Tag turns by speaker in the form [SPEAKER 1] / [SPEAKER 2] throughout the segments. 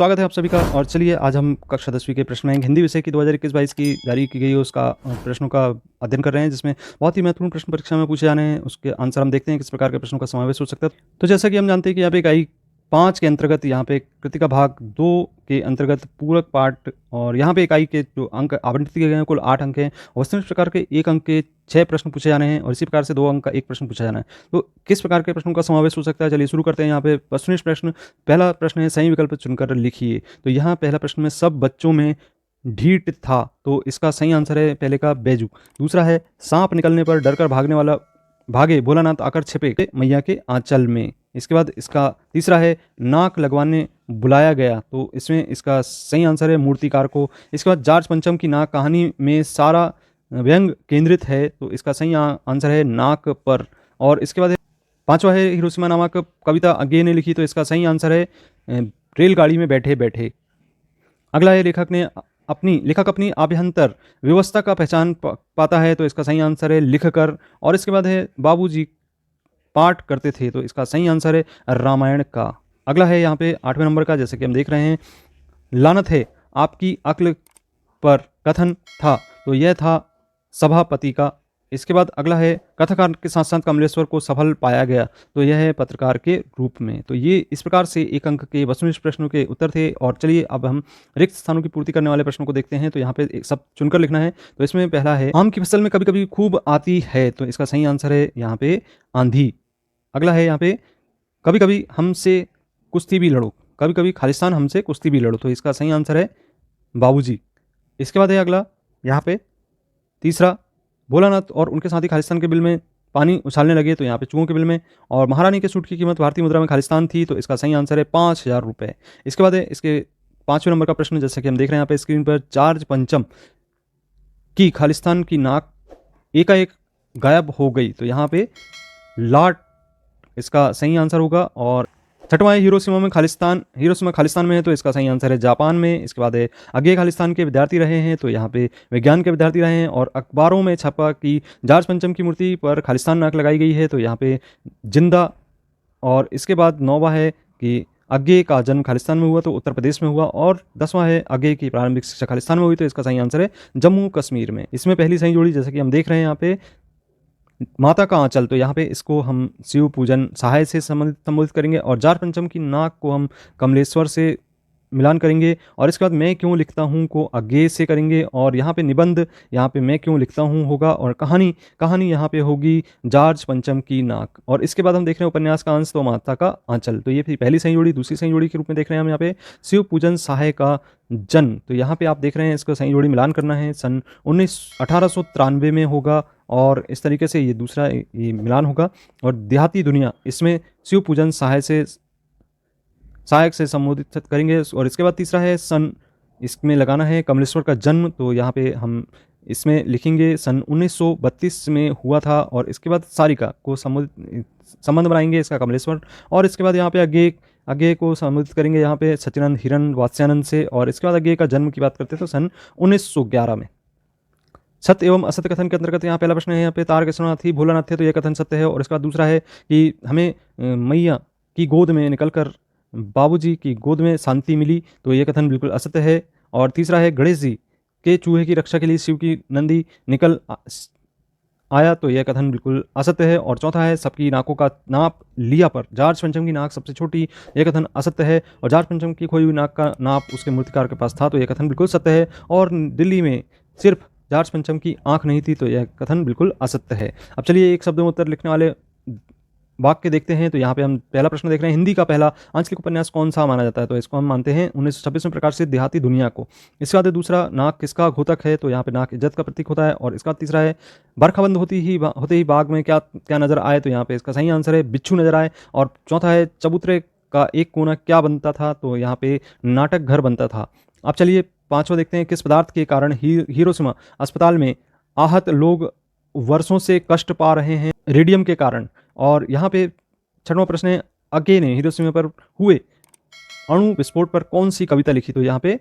[SPEAKER 1] स्वागत है आप सभी का। और चलिए आज हम कक्षा 10वीं के प्रश्न बैंक हिंदी विषय की 2021-22 की जारी की गई उसका प्रश्नों का अध्ययन कर रहे हैं, जिसमें बहुत ही महत्वपूर्ण प्रश्न परीक्षा में पूछे जाने हैं। उसके आंसर हम देखते हैं किस प्रकार के प्रश्नों का समावेश हो सकता है। तो जैसा कि हम जानते हैं कि यहाँ पे इकाई 5 के अंतर्गत यहाँ पे कृतिका भाग 2 के अंतर्गत पूरक पाठ, और यहाँ पे इकाई के जो अंक आवंटित किए गए हैं कुल 8 अंक हैं। वस्तुनिष्ठ प्रकार के 1 अंक के 6 प्रश्न पूछे जाने हैं और इसी प्रकार से 2 अंक का 1 प्रश्न पूछा जाना है। तो किस प्रकार के प्रश्नों का समावेश हो सकता है, चलिए शुरू करते हैं। यहाँ पे वस्तुनिष्ठ प्रश्न, पहला प्रश्न है सही विकल्प चुनकर लिखिए। तो यहाँ पहला प्रश्न में सब बच्चों में ढीठ था, तो इसका सही आंसर है पहले का बैजू। दूसरा है सांप निकलने पर डरकर भागने वाला भागे, भोलानाथ आकर छिपे मैया के आंचल में। इसके बाद इसका तीसरा है नाक लगवाने बुलाया गया, तो इसमें इसका सही आंसर है मूर्तिकार को। इसके बाद जार्ज पंचम की नाक कहानी में सारा व्यंग केंद्रित है, तो इसका सही आंसर है नाक पर। और इसके बाद पांचवा है हिरोशिमा नामक कविता अज्ञे ने लिखी, तो इसका सही आंसर है रेलगाड़ी में बैठे बैठे। अगला है लेखक अपनी आभ्यंतर व्यवस्था का पहचान पाता है, तो इसका सही आंसर है लिख कर। और इसके बाद है बाबूजी पाठ करते थे, तो इसका सही आंसर है रामायण का। अगला है यहाँ पे 8वें नंबर का, जैसे कि हम देख रहे हैं लानत है आपकी अक्ल पर कथन था, तो यह था सभापति का। इसके बाद अगला है कथाकार के साथ साथ कमलेश्वर को सफल पाया गया, तो यह है पत्रकार के रूप में। तो ये इस प्रकार से 1 अंक के वस्तुनिष्ठ प्रश्नों के उत्तर थे। और चलिए अब हम रिक्त स्थानों की पूर्ति करने वाले प्रश्नों को देखते हैं। तो यहाँ पे सब चुनकर लिखना है। तो इसमें पहला है आम की फसल में कभी कभी खूब आती है, तो इसका सही आंसर है यहाँ पे आंधी। अगला है यहाँ पे कभी कभी हमसे कुश्ती भी लड़ो, कभी कभी खालिस्तान हमसे कुश्ती भी लड़ो, तो इसका सही आंसर है बाबूजी। इसके बाद है अगला यहाँ पे तीसरा भोलानाथ और उनके साथी खालिस्तान के बिल में पानी उछालने लगे, तो यहाँ पे चूहों के बिल में। और महारानी के सूट की कीमत भारतीय मुद्रा में खालिस्तान थी, तो इसका सही आंसर है 5,000 रुपये। इसके बाद है इसके 5वें नंबर का प्रश्न, जैसे कि हम देख रहे हैं यहाँ पे स्क्रीन पर, जार्ज पंचम की खालिस्तान की नाक एकाएक गायब हो गई, तो यहाँ पे लाट इसका सही आंसर होगा। और छठवां है हिरोशिमा खालिस्तान में है, तो इसका सही आंसर है जापान में। इसके बाद है आगे खालिस्तान के विद्यार्थी रहे हैं, तो यहाँ पे विज्ञान के विद्यार्थी रहे हैं। और अखबारों में छपा कि जार्ज पंचम की मूर्ति पर खालिस्तान नाक लगाई गई है, तो यहाँ पे जिंदा। और इसके बाद 9वां है कि आगे का जन्म खालिस्तान में हुआ, तो उत्तर प्रदेश में हुआ। और 10वां है आगे की प्रारंभिक शिक्षा खालिस्तान में हुई, तो इसका सही आंसर है जम्मू कश्मीर में। इसमें पहली सही जोड़ी, जैसे कि हम देख रहे हैं यहाँ पे माता का आंचल, तो यहाँ पे इसको हम शिव पूजन सहाय से संबोधित करेंगे। और जार पंचम की नाक को हम कमलेश्वर से मिलान करेंगे। और इसके बाद मैं क्यों लिखता हूँ को आगे से करेंगे। और यहाँ पे निबंध, यहाँ पे मैं क्यों लिखता हूँ होगा। और कहानी यहाँ पे होगी जार्ज पंचम की नाक। और इसके बाद हम देख रहे हैं उपन्यास का अंश, तो माता का आंचल, तो ये पहली सही जोड़ी। दूसरी सही जोड़ी के रूप में देख रहे हैं हम यहाँ पे शिव पूजन सहाय का जन्म, तो यहाँ पे आप देख रहे हैं इसको सही जोड़ी मिलान करना है, सन 1893 में होगा। और इस तरीके से ये दूसरा ये मिलान होगा। और देहाती दुनिया, इसमें शिव पूजन सहायक से संबोधित करेंगे। और इसके बाद तीसरा है सन, इसमें लगाना है कमलेश्वर का जन्म, तो यहाँ पे हम इसमें लिखेंगे सन 1932 में हुआ था। और इसके बाद सारिका को संबंध बनाएंगे इसका कमलेश्वर। और इसके बाद यहाँ पे आगे को संबोधित करेंगे यहाँ पे सचिनंद हिरन वात्स्यानंद से। और इसके बाद आगे का जन्म की बात करते हैं तो सन 1911 में। सत्य एवं असत्य कथन के अंतर्गत यहाँ पहला प्रश्न है यहाँ पे तारकेश्वरनाथ ही भोलानाथ थे, तो यह कथन सत्य है। और इसका दूसरा है कि हमें मैया की गोद में निकलकर बाबूजी की गोद में शांति मिली, तो यह कथन बिल्कुल असत्य है। और तीसरा है गणेश जी के चूहे की रक्षा के लिए शिव की नंदी निकल आया, तो यह कथन बिल्कुल असत्य है। और चौथा है सबकी नाकों का नाप लिया पर जार्ज पंचम की नाक सबसे छोटी, यह कथन असत्य है। और जार्ज पंचम की खोई हुई नाक का नाप उसके मूर्तिकार के पास था, तो यह कथन बिल्कुल सत्य है। और दिल्ली में सिर्फ जार्ज पंचम की आंख नहीं थी, तो यह कथन बिल्कुल असत्य है। अब चलिए एक शब्द में उत्तर लिखने वाले वाक्य देखते हैं। तो यहाँ पे हम पहला प्रश्न देख रहे हैं, हिंदी का पहला आंचलिक उपन्यास कौन सा माना जाता है, तो इसको हम मानते हैं 1926 में प्रकाशित देहाती दुनिया को। इसके बाद दूसरा नाक किसका घोतक है, तो यहाँ पे नाक इज्जत का प्रतीक होता है। और इसका तीसरा है बरखाबंद होते ही बाग में क्या क्या नजर आए, तो यहाँ पे इसका सही आंसर है बिच्छू नजर आए। और चौथा है चबूतरे का एक कोना क्या बनता था, तो यहाँ पे नाटक घर बनता था। अब चलिए पांचवा देखते हैं, किस पदार्थ के कारण हिरोशिमा अस्पताल में आहत लोग वर्षों से कष्ट पा रहे हैं, रेडियम के कारण। और यहाँ पे छठवां प्रश्न है अगे ने हिरोशिमा पर हुए अणु विस्फोट पर कौन सी कविता लिखी, तो यहाँ पे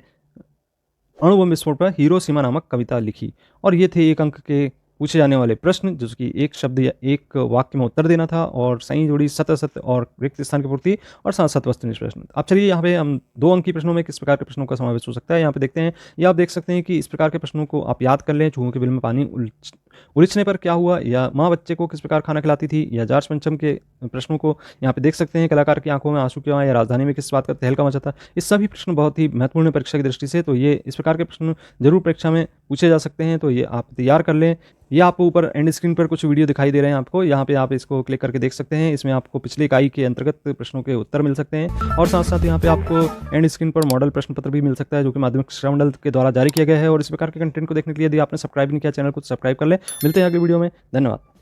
[SPEAKER 1] अणु बम विस्फोट पर हिरोशिमा नामक कविता लिखी। और ये थे 1 अंक के पूछे जाने वाले प्रश्न, जैसे कि एक शब्द या एक वाक्य में उत्तर देना था, और सही जोड़ी, सत्य असत्य और रिक्त स्थान की पूर्ति, और साथ साथ वस्तुनिष्ठ प्रश्न। अब चलिए यहाँ पे हम 2 अंक की प्रश्नों में किस प्रकार के प्रश्नों का समावेश हो सकता है, यहाँ पे देखते हैं। ये आप देख सकते हैं कि इस प्रकार के प्रश्नों को आप याद कर लें। चूहों के बिल में पानी उलझने पर क्या हुआ, या माँ बच्चे को किस प्रकार खाना खिलाती थी, या जार्ज पंचम के प्रश्नों को यहाँ पे देख सकते हैं। कलाकार की आंखों में आंसू क्यों आए, या राजधानी में किस बात का तहलका मचा था। ये सभी प्रश्न बहुत ही महत्वपूर्ण है परीक्षा की दृष्टि से, तो ये इस प्रकार के प्रश्न जरूर परीक्षा में पूछे जा सकते हैं, तो ये आप तैयार कर लें। ये आपको ऊपर एंड स्क्रीन पर कुछ वीडियो दिखाई दे रहे हैं आपको, यहाँ पे आप इसको क्लिक करके देख सकते हैं। इसमें आपको पिछली इकाई के अंतर्गत प्रश्नों के उत्तर मिल सकते हैं, और साथ साथ यहाँ पे आपको एंड स्क्रीन पर मॉडल प्रश्न पत्र भी मिल सकता है, जो कि माध्यमिक शिक्षा मंडल के द्वारा जारी किया गया है। और इस प्रकार के कंटेंट को देखने के लिए यदि आपने सब्सक्राइब नहीं किया चैनल को, तो सब्सक्राइब कर ले। मिलते हैं अगली वीडियो में। धन्यवाद।